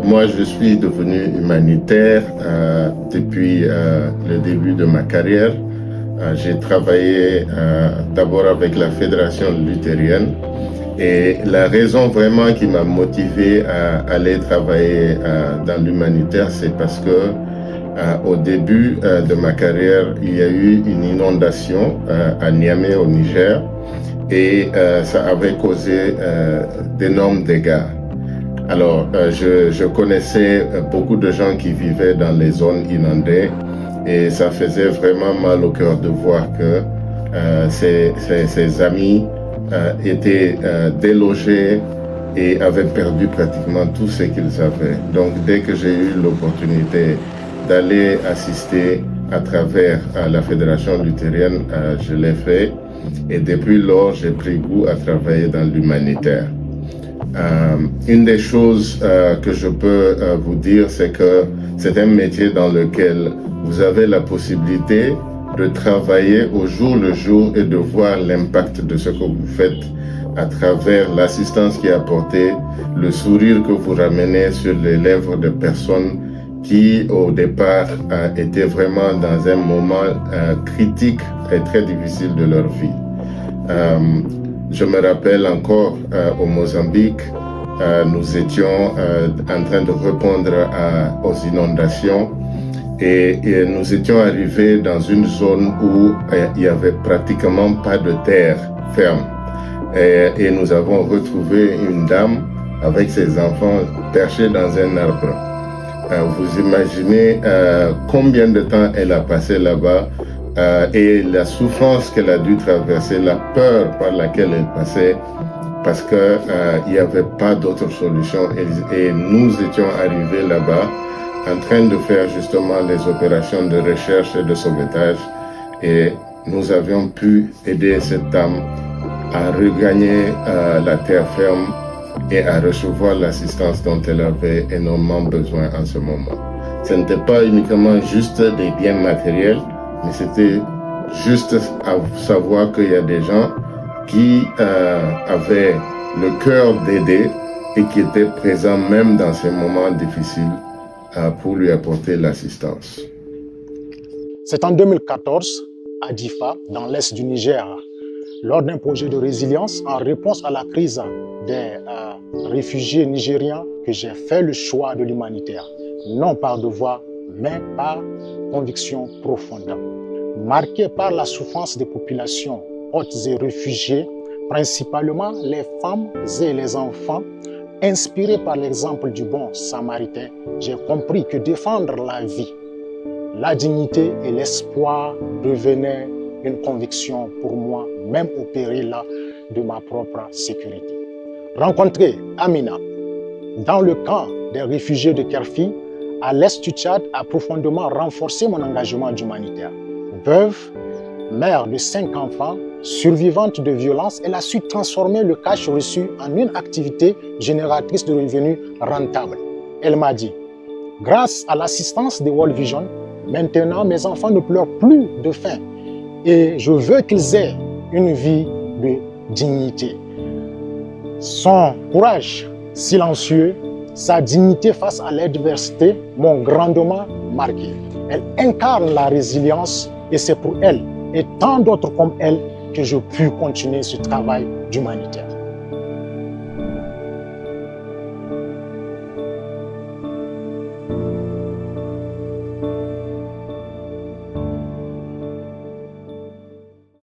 Moi, je suis devenu humanitaire depuis le début de ma carrière. J'ai travaillé d'abord avec la Fédération luthérienne et la raison vraiment qui m'a motivé à aller travailler dans l'humanitaire, c'est parce que au début de ma carrière, il y a eu une inondation à Niamey au Niger et ça avait causé d'énormes dégâts. Alors, je connaissais beaucoup de gens qui vivaient dans les zones inondées et ça faisait vraiment mal au cœur de voir que ses amis étaient délogés et avaient perdu pratiquement tout ce qu'ils avaient. Donc, dès que j'ai eu l'opportunité d'aller assister à travers la Fédération luthérienne, je l'ai fait et depuis lors, j'ai pris goût à travailler dans l'humanitaire. Une des choses que je peux vous dire, c'est que c'est un métier dans lequel vous avez la possibilité de travailler au jour le jour et de voir l'impact de ce que vous faites à travers l'assistance qui est apportée, le sourire que vous ramenez sur les lèvres de personnes qui, au départ, étaient vraiment dans un moment critique et très difficile de leur vie. Je me rappelle encore au Mozambique, nous étions en train de répondre aux inondations et nous étions arrivés dans une zone où il n'y avait pratiquement pas de terre ferme. Et nous avons retrouvé une dame avec ses enfants perchés dans un arbre. Vous imaginez combien de temps elle a passé là-bas et la souffrance qu'elle a dû traverser, la peur par laquelle elle passait, parce que il n'y avait pas d'autre solution. Et nous étions arrivés là-bas en train de faire justement les opérations de recherche et de sauvetage. Et nous avions pu aider cette dame à regagner la terre ferme et à recevoir l'assistance dont elle avait énormément besoin en ce moment. Ce n'était pas uniquement juste des biens matériels, mais c'était juste à savoir qu'il y a des gens qui avaient le cœur d'aider et qui étaient présents même dans ces moments difficiles pour lui apporter l'assistance. C'est en 2014, à Difa, dans l'est du Niger, lors d'un projet de résilience en réponse à la crise des réfugiés nigériens, que j'ai fait le choix de l'humanitaire, non par devoir, mais par conviction profonde. Marqué par la souffrance des populations hôtes et réfugiées, principalement les femmes et les enfants, inspiré par l'exemple du bon samaritain, j'ai compris que défendre la vie, la dignité et l'espoir devenaient une conviction pour moi, même au péril de ma propre sécurité. Rencontrer Amina dans le camp des réfugiés de Kerfi, à l'est du Tchad, a profondément renforcé mon engagement humanitaire. Veuve, mère de 5 enfants, survivante de violences, elle a su transformer le cash reçu en une activité génératrice de revenus rentables. Elle m'a dit, grâce à l'assistance de World Vision, maintenant mes enfants ne pleurent plus de faim et je veux qu'ils aient une vie de dignité. Son courage silencieux, sa dignité face à l'adversité m'ont grandement marqué. Elle incarne la résilience et c'est pour elle et tant d'autres comme elle que je puis continuer ce travail d'humanitaire.